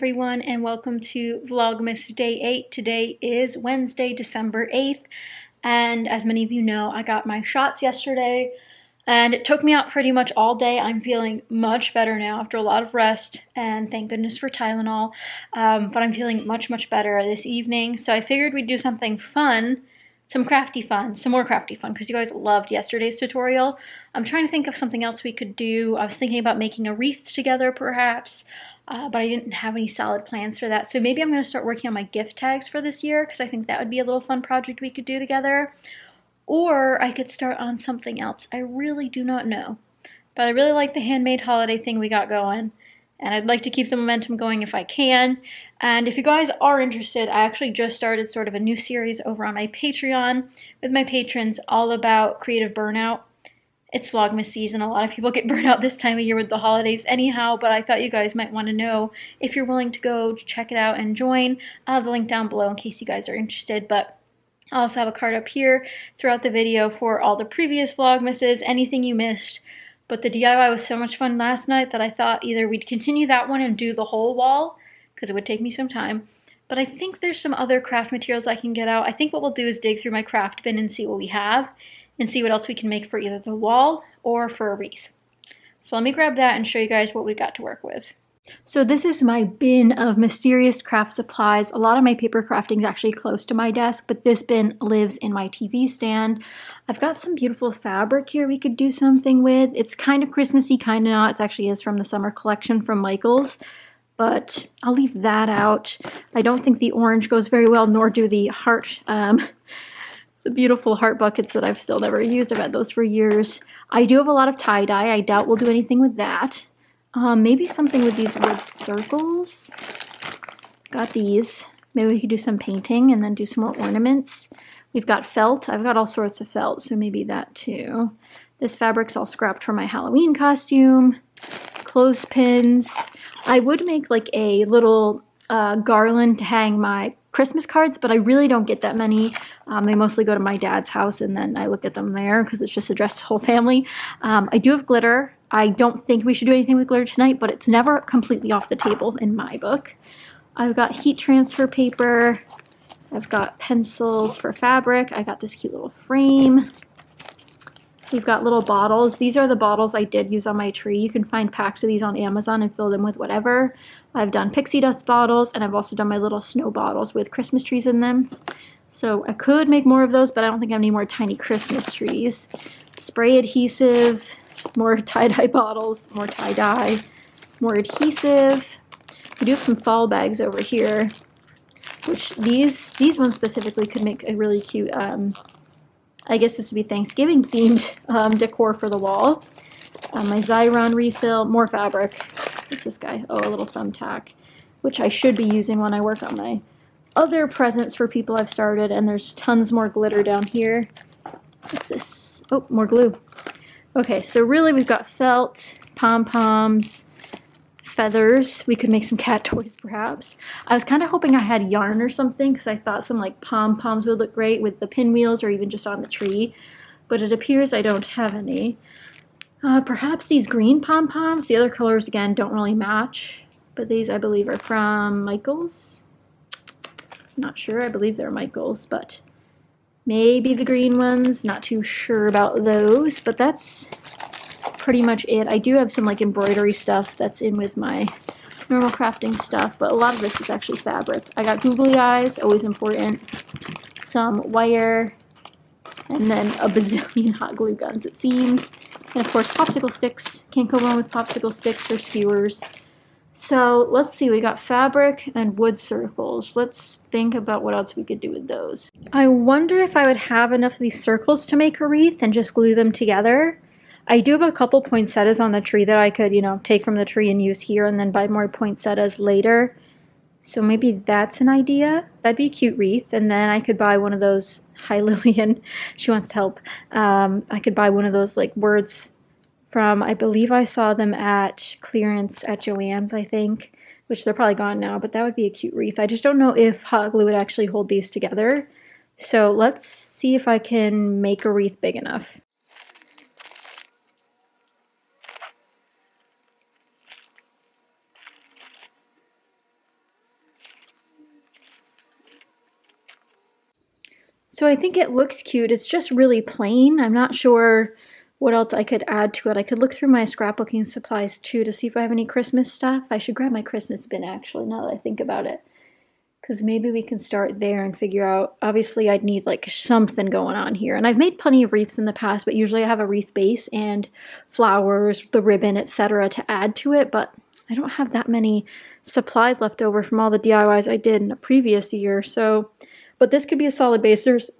everyone, and welcome to Vlogmas Day 8. Today is Wednesday, December 8th, and as many of you know, I got my shots yesterday, and it took me out pretty much all day. I'm feeling much better now after a lot of rest, and thank goodness for Tylenol, but I'm feeling much better this evening, so I figured we'd do something fun, some more crafty fun, because you guys loved yesterday's tutorial. I'm trying to think of something else we could do. I was thinking about making a wreath together, perhaps, but I didn't have any solid plans for that. So maybe I'm going to start working on my gift tags for this year, because I think that would be a little fun project we could do together. Or I could start on something else. I really do not know. But I really like the handmade holiday thing we got going, and I'd like to keep the momentum going if I can. And if you guys are interested, I actually just started sort of a new series over on my Patreon with my patrons all about creative burnout. It's Vlogmas season. A lot of people get burnt out this time of year with the holidays anyhow, but I thought you guys might want to know if you're willing to go check it out and join. I'll have the link down below in case you guys are interested, but I also have a card up here throughout the video for all the previous Vlogmases, anything you missed. But the DIY was so much fun last night that I thought either we'd continue that one and do the whole wall, because it would take me some time. But I think there's some other craft materials I can get out. I think what we'll do is dig through my craft bin and see what we have, and see what else we can make for either the wall or for a wreath. So let me grab that and show you guys what we've got to work with. So this is my bin of mysterious craft supplies. A lot of my paper crafting is actually close to my desk, but this bin lives in my TV stand. I've got some beautiful fabric here we could do something with. It's kind of Christmassy, kind of not. It actually is from the summer collection from Michaels, but I'll leave that out. I don't think the orange goes very well, nor do the heart, the beautiful heart buckets that I've still never used. I've had those for years. I do have a lot of tie-dye. I doubt we'll do anything with that. Maybe something with these wood circles. Got these. Maybe we could do some painting and then do some more ornaments. We've got felt. I've got all sorts of felt, so maybe that too. This fabric's all scrapped from my Halloween costume. Clothespins. I would make like a little garland to hang my Christmas cards, but I really don't get that many. They mostly go to my dad's house, and then I look at them there because it's just addressed to the whole family. I do have glitter. I don't think we should do anything with glitter tonight, but it's never completely off the table in my book. I've got heat transfer paper. I've got pencils for fabric. I got this cute little frame. We've got little bottles. These are the bottles I did use on my tree. You can find packs of these on Amazon and fill them with whatever. I've done pixie dust bottles, and I've also done my little snow bottles with Christmas trees in them. So I could make more of those, but I don't think I have any more tiny Christmas trees. Spray adhesive, more tie-dye bottles, more tie-dye, more adhesive. We do have some fall bags over here, which these ones specifically could make a really cute, I guess this would be Thanksgiving themed decor for the wall. My Xyron refill, more fabric. What's this guy? Oh, a little thumbtack, which I should be using when I work on my other presents for people I've started. And there's tons more glitter down here. What's this? Oh, more glue. Okay, so really we've got felt, pom-poms, feathers. We could make some cat toys perhaps. I was kind of hoping I had yarn or something, because I thought some like pom-poms would look great with the pinwheels or even just on the tree, but it appears I don't have any. Perhaps these green pom-poms. The other colors again don't really match, but these I believe are from Michaels. Not sure, I believe they're Michaels, but maybe the green ones, not too sure about those, but that's pretty much it. I do have some like embroidery stuff that's in with my normal crafting stuff, but a lot of this is actually fabric. I got googly eyes, always important, some wire, and then a bazillion hot glue guns it seems, and of course popsicle sticks. Can't go wrong with popsicle sticks or skewers. So let's see, we got fabric and wood circles. Let's think about what else we could do with those. I wonder if I would have enough of these circles to make a wreath and just glue them together. I do have a couple poinsettias on the tree that I could, take from the tree and use here and then buy more poinsettias later. So maybe that's an idea. That'd be a cute wreath. And then I could buy one of those, hi Lillian, she wants to help. I could buy one of those like words from, I believe I saw them at clearance at Joann's, I think, which they're probably gone now, but that would be a cute wreath. I just don't know if hot glue would actually hold these together. So let's see if I can make a wreath big enough. So I think it looks cute. It's just really plain. I'm not sure what else I could add to it. I could look through my scrapbooking supplies too to see if I have any Christmas stuff. I should grab my Christmas bin actually, now that I think about it. Because maybe we can start there and figure out, obviously I'd need like something going on here. And I've made plenty of wreaths in the past, but usually I have a wreath base and flowers, the ribbon, etc. to add to it. But I don't have that many supplies left over from all the DIYs I did in the previous year. So, but this could be a solid base. There's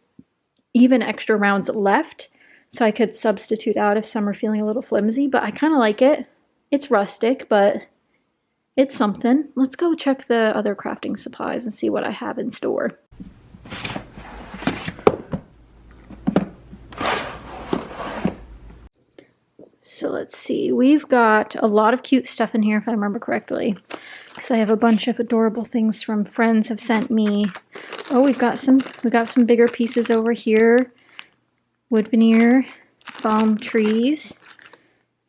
even extra rounds left, so I could substitute out if some are feeling a little flimsy, but I kind of like it. It's rustic, but it's something. Let's go check the other crafting supplies and see what I have in store. So let's see. We've got a lot of cute stuff in here, if I remember correctly, because I have a bunch of adorable things from friends have sent me. Oh, we got some bigger pieces over here. Wood veneer, foam trees.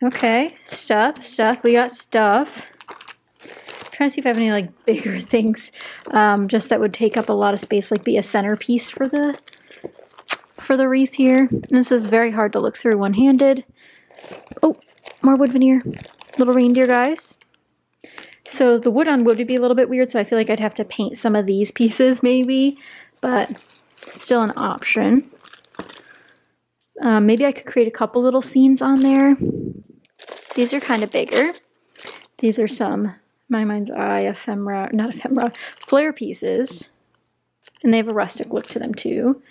Okay, stuff. We got stuff. Trying to see if I have any like bigger things, just that would take up a lot of space, like be a centerpiece for the wreath here. And this is very hard to look through one-handed. Oh, more wood veneer, little reindeer guys. So the wood on wood would be a little bit weird, so I feel like I'd have to paint some of these pieces maybe, but still an option. Maybe I could create a couple little scenes on there. These are kind of bigger. These are some my mind's eye flare pieces, and they have a rustic look to them too.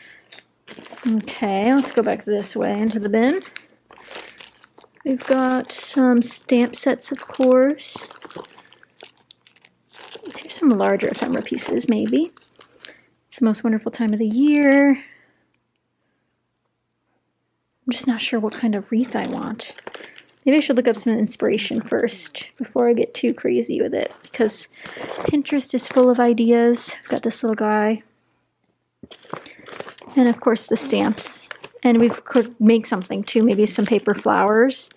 Okay, let's go back this way into the bin. We've got some stamp sets, of course. Here's some larger ephemera pieces, maybe. It's the most wonderful time of the year. I'm just not sure what kind of wreath I want. Maybe I should look up some inspiration first before I get too crazy with it, because Pinterest is full of ideas. I've got this little guy. And of course the stamps. And we could make something too, maybe some paper flowers.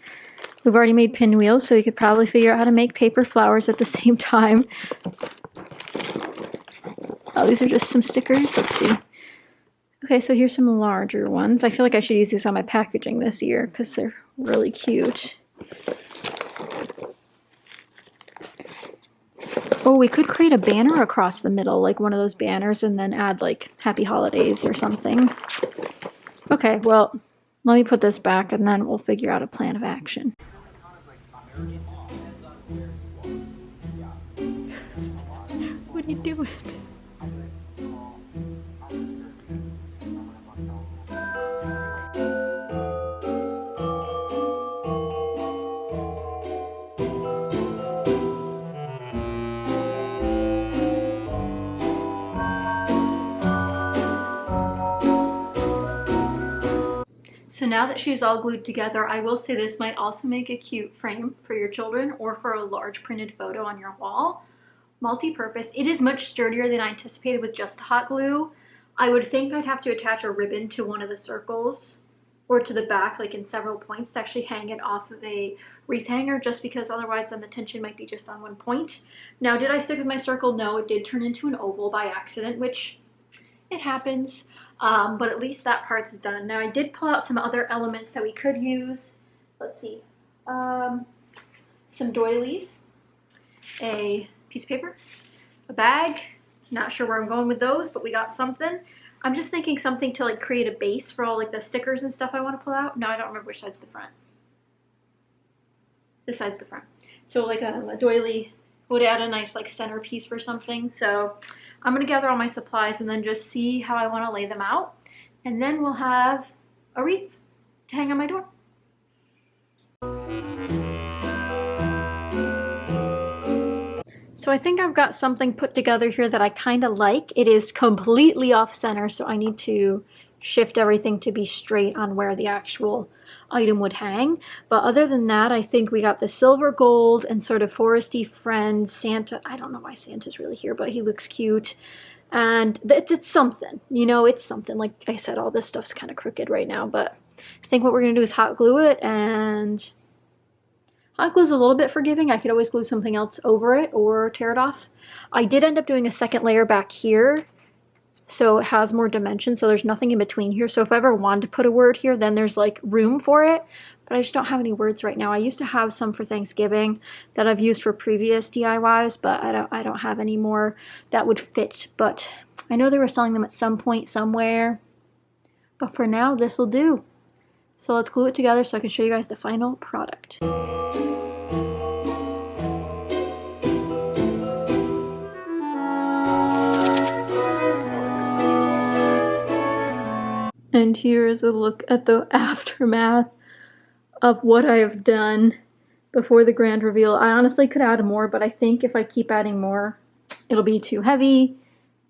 We've already made pinwheels, so we could probably figure out how to make paper flowers at the same time. Oh, these are just some stickers. Let's see. Okay, so here's some larger ones. I feel like I should use these on my packaging this year because they're really cute. Oh, we could create a banner across the middle, like one of those banners, and then add like Happy Holidays or something. Okay, well, let me put this back and then we'll figure out a plan of action. What are you doing? So now that she's all glued together, I will say this might also make a cute frame for your children or for a large printed photo on your wall. Multi-purpose. It is much sturdier than I anticipated with just the hot glue. I would think I'd have to attach a ribbon to one of the circles or to the back, like in several points, to actually hang it off of a wreath hanger, just because otherwise then the tension might be just on one point. Now, did I stick with my circle? No, it did turn into an oval by accident, which it happens. But at least that part's done. Now I did pull out some other elements that we could use. Let's see. Some doilies, a piece of paper, a bag. Not sure where I'm going with those, but we got something. I'm just thinking something to like create a base for all like the stickers and stuff I want to pull out. No, I don't remember which side's the front. This side's the front. So like a doily would add a nice like centerpiece for something. So I'm going to gather all my supplies and then just see how I want to lay them out. And then we'll have a wreath to hang on my door. So I think I've got something put together here that I kind of like. It is completely off center, so I need to shift everything to be straight on where the actual item would hang. But other than that, I think we got the silver gold and sort of foresty friend Santa. I don't know why Santa's really here, but he looks cute. And it's something, you know, it's something. Like I said, all this stuff's kind of crooked right now, but I think what we're going to do is hot glue it, and hot glue's a little bit forgiving. I could always glue something else over it or tear it off. I did end up doing a second layer back here so it has more dimension, so there's nothing in between here. So if I ever wanted to put a word here, then there's like room for it, but I just don't have any words right now. I used to have some for Thanksgiving that I've used for previous DIYs, but I don't have any more that would fit. But I know they were selling them at some point somewhere, but for now this will do. So let's glue it together so I can show you guys the final product. And here is a look at the aftermath of what I have done before the grand reveal. I honestly could add more, but I think if I keep adding more, it'll be too heavy.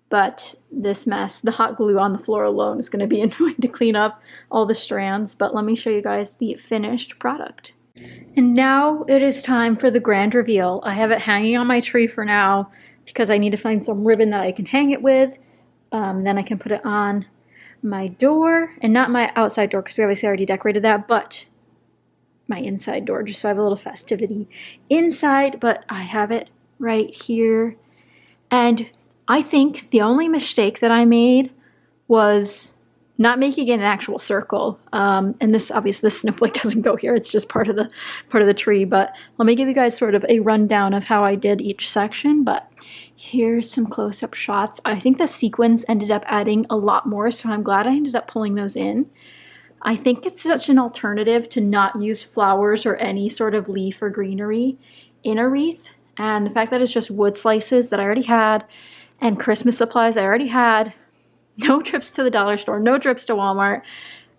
But this mess, the hot glue on the floor alone is going to be annoying to clean up all the strands. But let me show you guys the finished product. And now it is time for the grand reveal. I have it hanging on my tree for now because I need to find some ribbon that I can hang it with. Then I can put it on my door, and not my outside door because we obviously already decorated that, but my inside door, just so I have a little festivity inside. But I have it right here, and I think the only mistake that I made was not making it an actual circle. And this, obviously, this snowflake doesn't go here. It's just part of the tree. But let me give you guys sort of a rundown of how I did each section. But here's some close-up shots. I think the sequins ended up adding a lot more, so I'm glad I ended up pulling those in. I think it's such an alternative to not use flowers or any sort of leaf or greenery in a wreath. And the fact that it's just wood slices that I already had and Christmas supplies I already had. No trips to the dollar store, no trips to Walmart,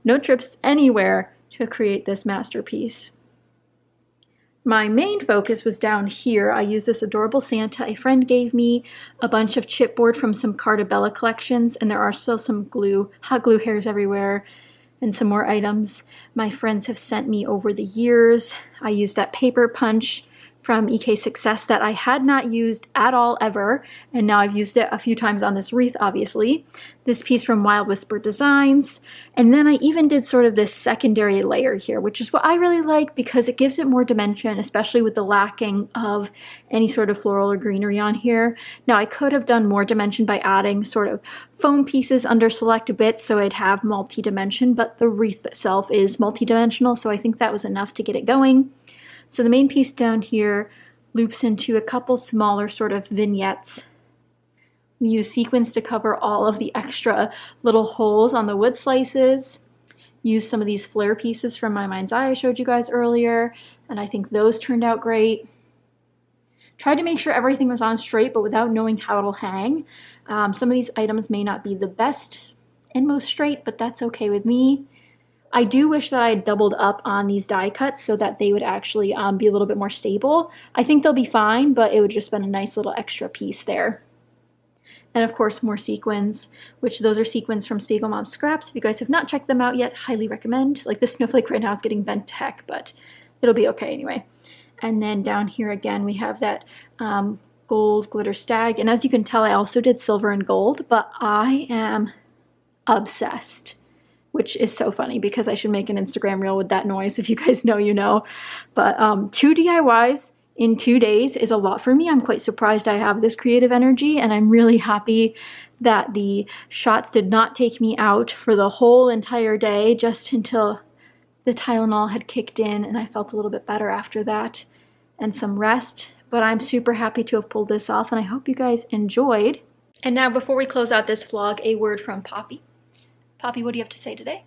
no trips anywhere to create this masterpiece. My main focus was down here. I used this adorable Santa a friend gave me, a bunch of chipboard from some Cartabella collections, and there are still some glue, hot glue hairs everywhere, and some more items my friends have sent me over the years. I used that paper punch from EK Success that I had not used at all ever, and now I've used it a few times on this wreath, obviously. This piece from Wild Whisper Designs, and then I even did sort of this secondary layer here, which is what I really like because it gives it more dimension, especially with the lacking of any sort of floral or greenery on here. Now I could have done more dimension by adding sort of foam pieces under select bits so it'd have multi-dimension, but the wreath itself is multi-dimensional, so I think that was enough to get it going. So the main piece down here loops into a couple smaller sort of vignettes. We use sequins to cover all of the extra little holes on the wood slices. Use some of these flare pieces from My Mind's Eye I showed you guys earlier, and I think those turned out great. Tried to make sure everything was on straight, but without knowing how it'll hang. Some of these items may not be the best and most straight, but that's okay with me. I do wish that I had doubled up on these die cuts so that they would actually be a little bit more stable. I think they'll be fine, but it would just been a nice little extra piece there. And of course, more sequins, which those are sequins from Spiegel Mom Scraps. If you guys have not checked them out yet, highly recommend. Like this snowflake right now is getting bent to heck, but it'll be okay anyway. And then down here again, we have that gold glitter stag. And as you can tell, I also did silver and gold, but I am obsessed. Which is so funny because I should make an Instagram reel with that noise. If you guys know, you know. But 2 DIYs in 2 days is a lot for me. I'm quite surprised I have this creative energy, and I'm really happy that the shots did not take me out for the whole entire day, just until the Tylenol had kicked in and I felt a little bit better after that and some rest. But I'm super happy to have pulled this off, and I hope you guys enjoyed. And now before we close out this vlog, a word from Poppy. Poppy, what do you have to say today?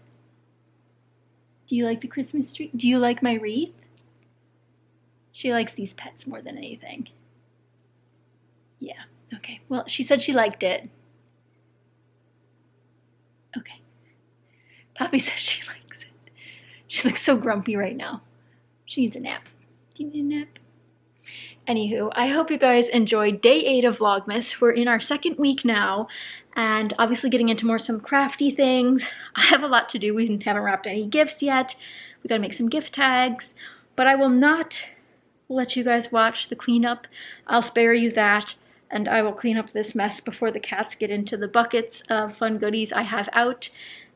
Do you like the Christmas tree? Do you like my wreath? She likes these pets more than anything. Yeah, okay. Well, she said she liked it. Okay. Poppy says she likes it. She looks so grumpy right now. She needs a nap. Do you need a nap? Anywho, I hope you guys enjoyed day 8 of Vlogmas. We're in our 2nd week now, and obviously getting into some crafty things. I have a lot to do. We haven't wrapped any gifts yet. We gotta make some gift tags, but I will not let you guys watch the cleanup. I'll spare you that, and I will clean up this mess before the cats get into the buckets of fun goodies I have out.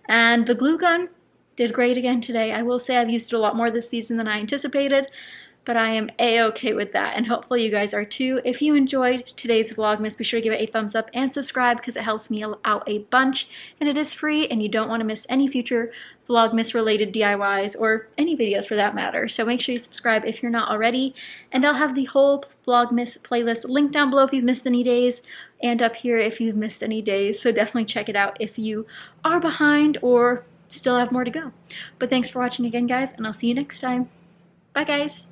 And the glue gun did great again today. I will say I've used it a lot more this season than I anticipated, but I am a-okay with that, and hopefully you guys are too. If you enjoyed today's Vlogmas, be sure to give it a thumbs up and subscribe because it helps me out a bunch, and it is free, and you don't want to miss any future Vlogmas related DIYs or any videos for that matter. So make sure you subscribe if you're not already, and I'll have the whole Vlogmas playlist linked down below if you've missed any days, and up here if you've missed any days. So definitely check it out if you are behind or still have more to go. But thanks for watching again, guys, and I'll see you next time. Bye, guys.